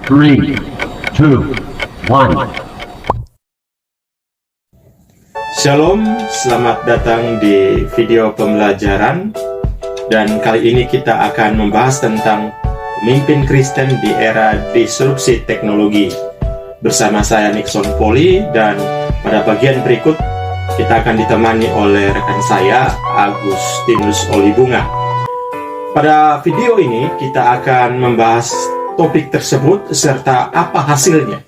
3, 2, 1. Shalom, selamat datang di video pembelajaran. Dan kali ini kita akan membahas tentang pemimpin Kristen di era disrupsi teknologi. Bersama saya Nixon Poli, dan pada bagian berikut kita akan ditemani oleh rekan saya Agustinus Olibunga. Pada video ini kita akan membahas topik tersebut serta apa hasilnya.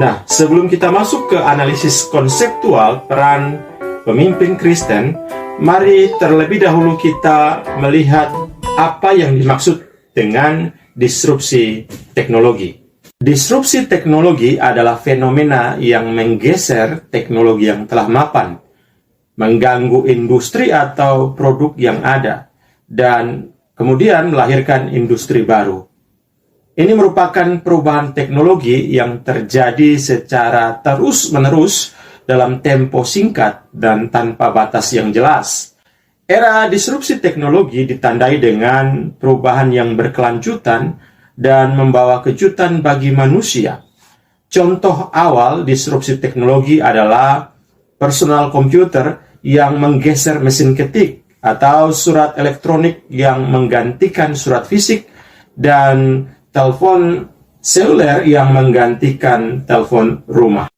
Nah, sebelum kita masuk ke analisis konseptual peran pemimpin Kristen, mari terlebih dahulu kita melihat apa yang dimaksud dengan disrupsi teknologi. Disrupsi teknologi adalah fenomena yang menggeser teknologi yang telah mapan, mengganggu industri atau produk yang ada, dan kemudian melahirkan industri baru. Ini merupakan perubahan teknologi yang terjadi secara terus-menerus dalam tempo singkat dan tanpa batas yang jelas. Era disrupsi teknologi ditandai dengan perubahan yang berkelanjutan dan membawa kejutan bagi manusia. Contoh awal disrupsi teknologi adalah personal komputer yang menggeser mesin ketik atau surat elektronik yang menggantikan surat fisik, dan telepon seluler yang menggantikan telepon rumah.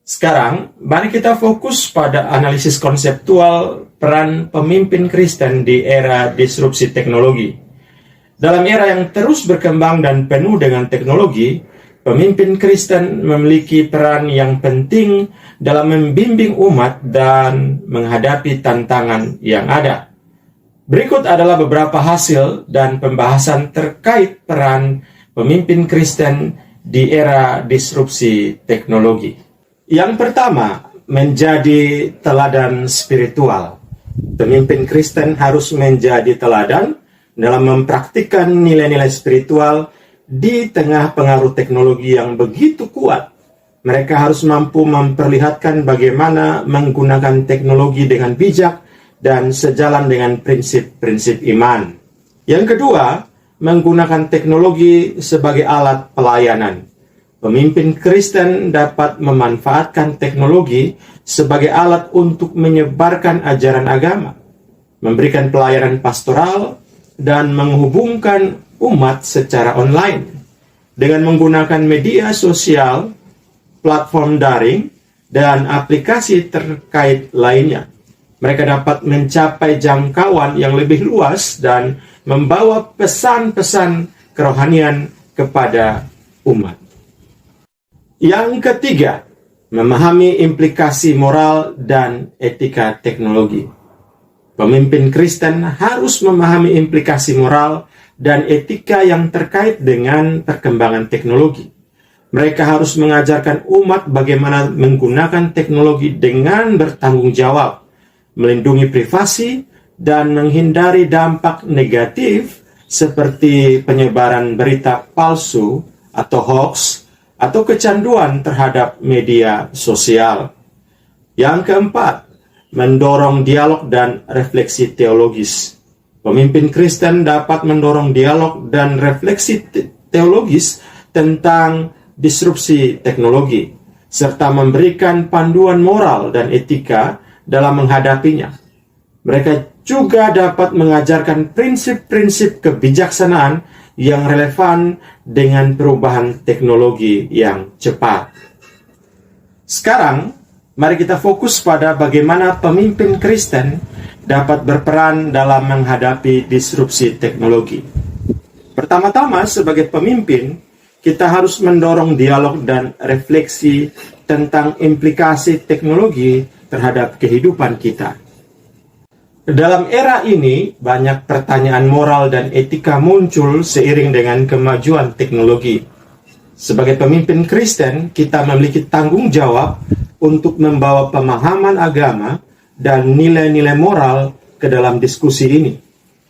Sekarang, mari kita fokus pada analisis konseptual peran pemimpin Kristen di era disrupsi teknologi. Dalam era yang terus berkembang dan penuh dengan teknologi, pemimpin Kristen memiliki peran yang penting dalam membimbing umat dan menghadapi tantangan yang ada. Berikut adalah beberapa hasil dan pembahasan terkait peran pemimpin Kristen di era disrupsi teknologi. Yang pertama, menjadi teladan spiritual. Pemimpin Kristen harus menjadi teladan dalam mempraktikkan nilai-nilai spiritual di tengah pengaruh teknologi yang begitu kuat. Mereka harus mampu memperlihatkan bagaimana menggunakan teknologi dengan bijak dan sejalan dengan prinsip-prinsip iman. Yang kedua, menggunakan teknologi sebagai alat pelayanan. Pemimpin Kristen dapat memanfaatkan teknologi sebagai alat untuk menyebarkan ajaran agama, memberikan pelayanan pastoral, dan menghubungkan umat secara online. Dengan menggunakan media sosial, platform daring, dan aplikasi terkait lainnya, mereka dapat mencapai jangkauan yang lebih luas dan membawa pesan-pesan kerohanian kepada umat. Yang ketiga, memahami implikasi moral dan etika teknologi. Pemimpin Kristen harus memahami implikasi moral dan etika yang terkait dengan perkembangan teknologi. Mereka harus mengajarkan umat bagaimana menggunakan teknologi dengan bertanggung jawab, melindungi privasi, dan menghindari dampak negatif seperti penyebaran berita palsu atau hoax atau kecanduan terhadap media sosial. Yang keempat, mendorong dialog dan refleksi teologis. Pemimpin Kristen dapat mendorong dialog dan refleksi teologis tentang disrupsi teknologi, serta memberikan panduan moral dan etika dalam menghadapinya. Mereka juga dapat mengajarkan prinsip-prinsip kebijaksanaan yang relevan dengan perubahan teknologi yang cepat. Sekarang, mari kita fokus pada bagaimana pemimpin Kristen dapat berperan dalam menghadapi disrupsi teknologi. Pertama-tama, sebagai pemimpin, kita harus mendorong dialog dan refleksi tentang implikasi teknologi terhadap kehidupan kita. Dalam era ini, banyak pertanyaan moral dan etika muncul seiring dengan kemajuan teknologi. Sebagai pemimpin Kristen, kita memiliki tanggung jawab untuk membawa pemahaman agama dan nilai-nilai moral ke dalam diskusi ini.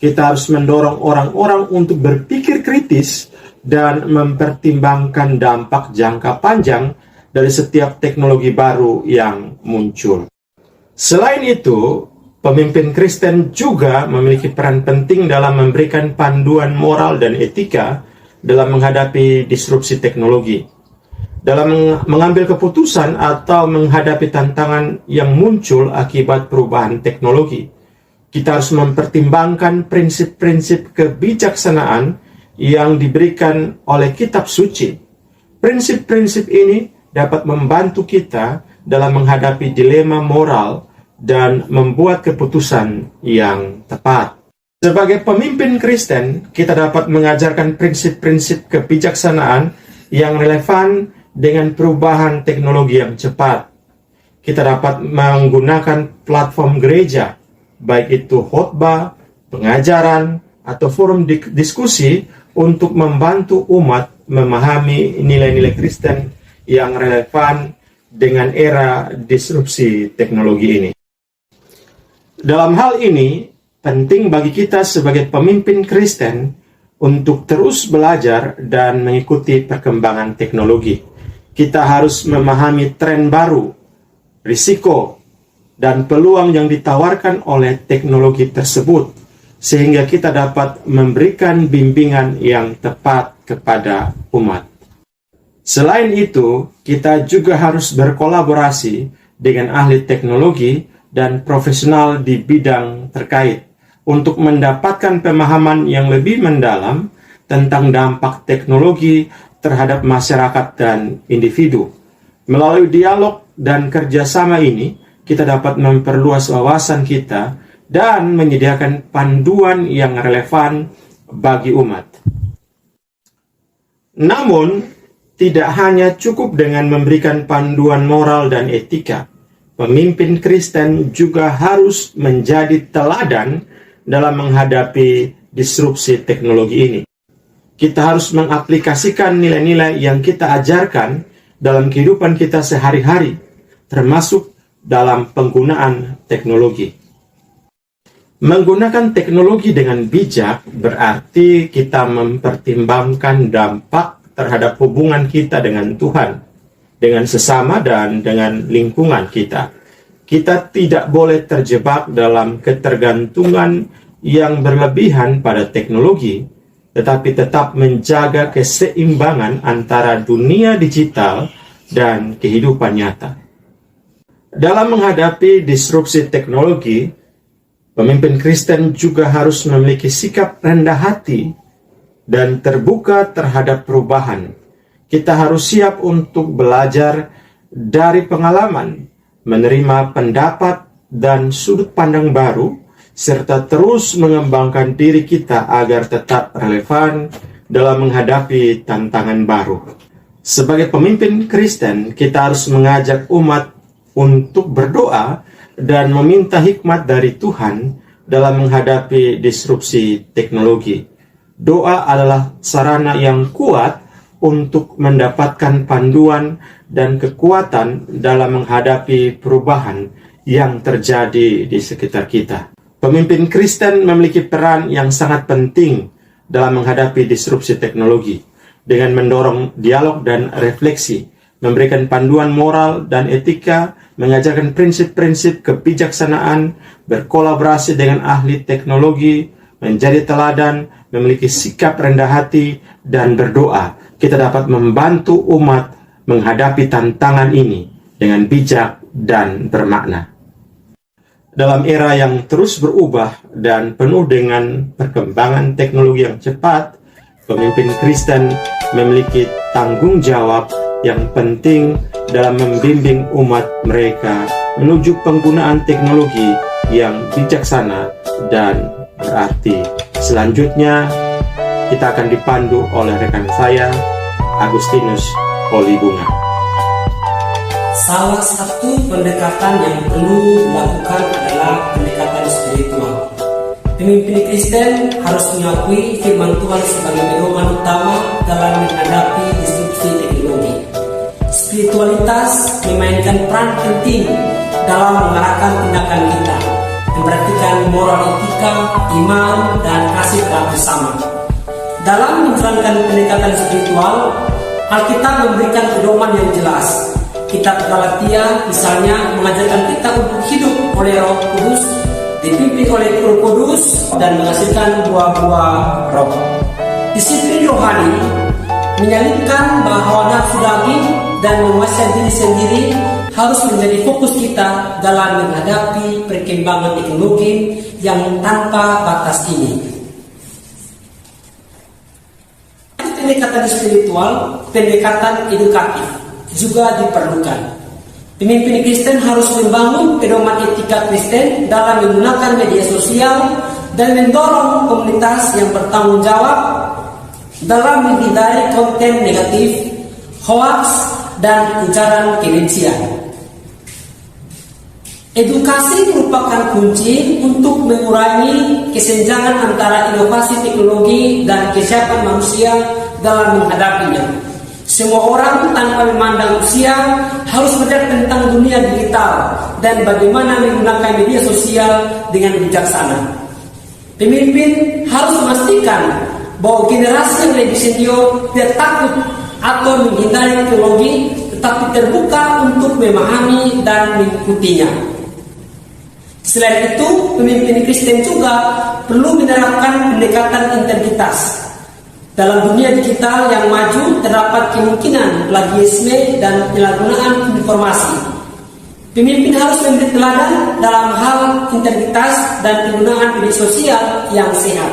Kita harus mendorong orang-orang untuk berpikir kritis dan mempertimbangkan dampak jangka panjang dari setiap teknologi baru yang muncul. Selain itu, pemimpin Kristen juga memiliki peran penting dalam memberikan panduan moral dan etika dalam menghadapi disrupsi teknologi. Dalam mengambil keputusan atau menghadapi tantangan yang muncul akibat perubahan teknologi, kita harus mempertimbangkan prinsip-prinsip kebijaksanaan yang diberikan oleh kitab suci. Prinsip-prinsip ini dapat membantu kita dalam menghadapi dilema moral dan membuat keputusan yang tepat. Sebagai pemimpin Kristen, kita dapat mengajarkan prinsip-prinsip kebijaksanaan yang relevan dengan perubahan teknologi yang cepat. Kita dapat menggunakan platform gereja, baik itu khotbah, pengajaran, atau forum diskusi untuk membantu umat memahami nilai-nilai Kristen yang relevan dengan era disrupsi teknologi ini. Dalam hal ini, penting bagi kita sebagai pemimpin Kristen untuk terus belajar dan mengikuti perkembangan teknologi. Kita harus memahami tren baru, risiko, dan peluang yang ditawarkan oleh teknologi tersebut, sehingga kita dapat memberikan bimbingan yang tepat kepada umat. Selain itu, kita juga harus berkolaborasi dengan ahli teknologi dan profesional di bidang terkait untuk mendapatkan pemahaman yang lebih mendalam tentang dampak teknologi terhadap masyarakat dan individu. Melalui dialog dan kerjasama ini, kita dapat memperluas wawasan kita dan menyediakan panduan yang relevan bagi umat. Namun, tidak hanya cukup dengan memberikan panduan moral dan etika, pemimpin Kristen juga harus menjadi teladan dalam menghadapi disrupsi teknologi ini. Kita harus mengaplikasikan nilai-nilai yang kita ajarkan dalam kehidupan kita sehari-hari, termasuk dalam penggunaan teknologi. Menggunakan teknologi dengan bijak berarti kita mempertimbangkan dampak terhadap hubungan kita dengan Tuhan, dengan sesama, dan dengan lingkungan kita. Kita tidak boleh terjebak dalam ketergantungan yang berlebihan pada teknologi, tetapi tetap menjaga keseimbangan antara dunia digital dan kehidupan nyata. Dalam menghadapi disrupsi teknologi, pemimpin Kristen juga harus memiliki sikap rendah hati dan terbuka terhadap perubahan. Kita harus siap untuk belajar dari pengalaman, menerima pendapat dan sudut pandang baru, serta terus mengembangkan diri kita agar tetap relevan dalam menghadapi tantangan baru. Sebagai pemimpin Kristen, kita harus mengajak umat untuk berdoa dan meminta hikmat dari Tuhan dalam menghadapi disrupsi teknologi. Doa adalah sarana yang kuat untuk mendapatkan panduan dan kekuatan dalam menghadapi perubahan yang terjadi di sekitar kita. Pemimpin Kristen memiliki peran yang sangat penting dalam menghadapi disrupsi teknologi dengan mendorong dialog dan refleksi, memberikan panduan moral dan etika, mengajarkan prinsip-prinsip kebijaksanaan, berkolaborasi dengan ahli teknologi, menjadi teladan, memiliki sikap rendah hati, dan berdoa. Kita dapat membantu umat menghadapi tantangan ini dengan bijak dan bermakna. Dalam era yang terus berubah dan penuh dengan perkembangan teknologi yang cepat, pemimpin Kristen memiliki tanggung jawab yang penting dalam membimbing umat mereka menuju penggunaan teknologi yang bijaksana dan berarti. Selanjutnya, kita akan dipandu oleh rekan saya, Agustinus Olibunga. Salah satu pendekatan yang perlu dilakukan adalah pendekatan spiritual. Pemimpin Kristen harus mengakui firman Tuhan sebagai pedoman utama dalam menghadapi disrupsi teknologi. Spiritualitas memainkan peran penting dalam mengarahkan tindakan kita, memperhatikan moral etika, iman, dan kasih bersama. Dalam menjalankan pendekatan spiritual, Alkitab memberikan pedoman yang jelas. Kitab Galatia misalnya mengajarkan kita untuk hidup oleh Roh Kudus, dipimpin oleh Roh Kudus, dan menghasilkan buah-buah Roh. Disiplin rohani menyalipkan bahwa nafsu daging dan menguasai diri sendiri harus menjadi fokus kita dalam menghadapi perkembangan teknologi yang tanpa batas ini. Pendekatan spiritual, pendekatan edukatif juga diperlukan. Pemimpin Kristen harus membangun pedoman etika Kristen dalam menggunakan media sosial dan mendorong komunitas yang bertanggung jawab dalam menghindari konten negatif, hoax, dan ujaran kebencian. Edukasi merupakan kunci untuk mengurangi kesenjangan antara inovasi teknologi dan kesiapan manusia dalam menghadapinya. Semua orang tanpa memandang usia harus belajar tentang dunia digital dan bagaimana menggunakan media sosial dengan bijaksana. Pemimpin harus memastikan bahwa generasi yang lebih senior tidak takut atau menghindari teknologi, tetapi terbuka untuk memahami dan mengikutinya. Selain itu, pemimpin Kristen juga perlu menerapkan pendekatan integritas. Dalam dunia digital yang maju, terdapat kemungkinan plagiarisme dan penyalahgunaan informasi. Pemimpin harus memberi teladan dalam hal integritas dan penggunaan media sosial yang sehat.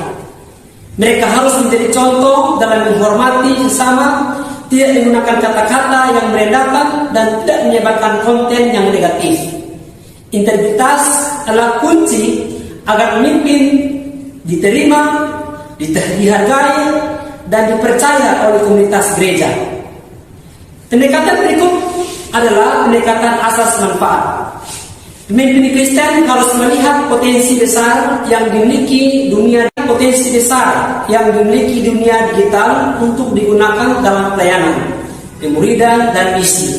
Mereka harus menjadi contoh dalam menghormati sesama, tidak menggunakan kata-kata yang merendahkan, dan tidak menyebarkan konten yang negatif. Integritas adalah kunci agar pemimpin diterima, dihargai, dan dipercaya oleh komunitas gereja. Pendekatan berikut adalah pendekatan asas manfaat. Pemimpin Kristen harus melihat potensi besar yang dimiliki dunia digital untuk digunakan dalam pelayanan, pemuridan, dan misi.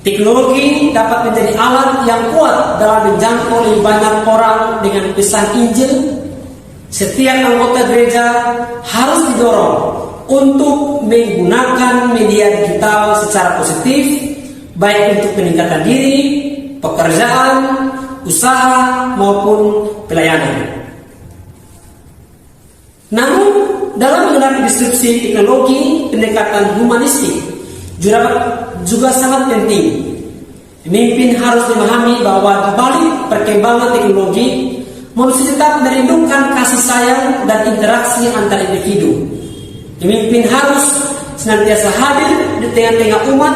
Teknologi dapat menjadi alat yang kuat dalam menjangkau lebih banyak orang dengan pesan Injil. Setiap anggota gereja harus didorong untuk menggunakan media digital secara positif, baik untuk peningkatan diri, pekerjaan, usaha, maupun pelayanan. Namun, dalam menggunakan disrupsi teknologi, pendekatan humanistik juga sangat penting. Pemimpin harus memahami bahwa di balik perkembangan teknologi, manusia tetap merindukan kasih sayang dan interaksi antar individu. Pemimpin harus senantiasa hadir di tengah-tengah umat,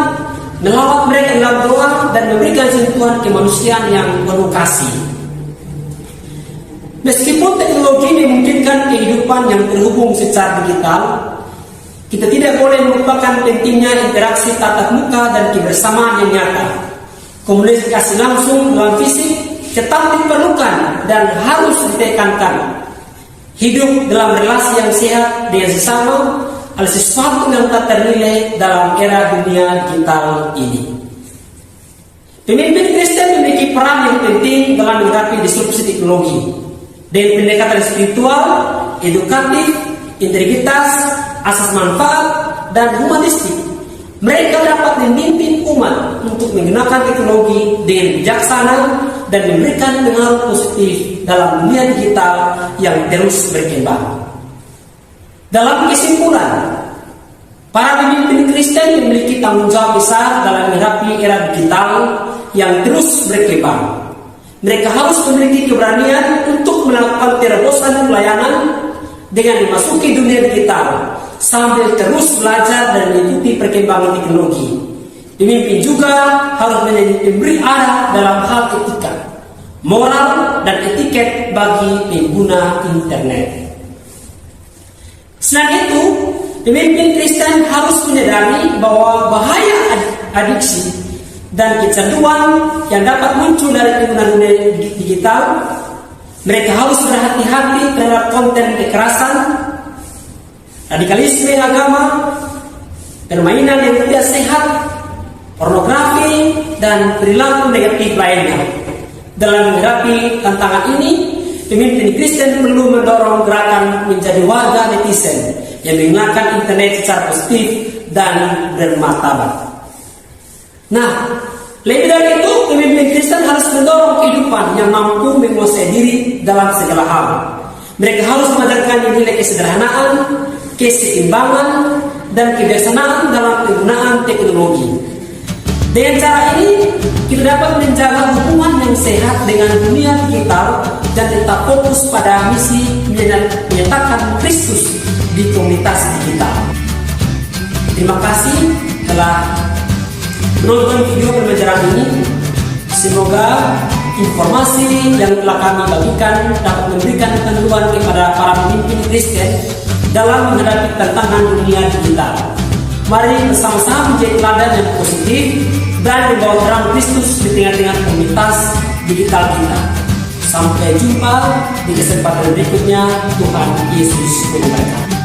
melawat mereka dalam doa, dan memberikan sentuhan kemanusiaan yang penuh kasih. Meskipun teknologi memungkinkan kehidupan yang terhubung secara digital, kita tidak boleh melupakan pentingnya interaksi tatap muka dan kebersamaan yang nyata. Komunikasi langsung dalam fisik tetap diperlukan dan harus ditekankan. Hidup dalam relasi yang sehat dengan sesama adalah sesuatu yang tak ternilai dalam era dunia digital ini. Pemimpin Kristen memiliki peran yang penting dalam menghadapi disrupsi teknologi dengan pendekatan spiritual, edukatif, integritas, asas manfaat, dan humanistik. Mereka dapat memimpin umat untuk menggunakan teknologi dengan bijaksana dan memberikan pengaruh positif dalam dunia digital yang terus berkembang. Dalam kesimpulan, para pemimpin Kristen memiliki tanggung jawab besar dalam menghadapi era digital yang terus berkembang. Mereka harus memiliki keberanian untuk melakukan terobosan pelayanan dengan memasuki dunia digital sambil terus belajar dan mengikuti perkembangan teknologi. Pemimpin juga harus menjadi pemberi arah dalam hal etika, moral, dan etiket bagi pengguna internet. Selain itu, pemimpin Kristen harus menyadari bahwa bahaya adiksi dan kecanduan yang dapat muncul dari penggunaan dunia digital. Mereka harus berhati-hati terhadap konten kekerasan, radikalisme agama, permainan yang tidak sehat, pornografi, dan perilaku negatif lainnya. Dalam menghadapi tantangan ini, pemimpin Kristen perlu mendorong gerakan menjadi warga netizen yang menggunakan internet secara positif dan bermartabat. Nah, lebih dari itu, pemimpin Kristen harus mendorong kehidupan yang mampu menguasai diri dalam segala hal. Mereka harus mengajarkan nilai kesederhanaan, keseimbangan, dan kebiasaan dalam penggunaan teknologi. Dengan cara ini, kita dapat menjaga hubungan yang sehat dengan dunia digital dan tetap fokus pada misi menyatakan Kristus di komunitas digital. Terima kasih telah menonton video pembelajaran ini. Semoga informasi yang telah kami bagikan dapat memberikan panduan kepada para pemimpin Kristen dalam menghadapi tantangan dunia digital. Mari bersama-sama menjadi teladan yang positif dan membawa terang Kristus di tengah-tengah komunitas digital kita. Sampai jumpa di kesempatan berikutnya. Tuhan Yesus memberkati.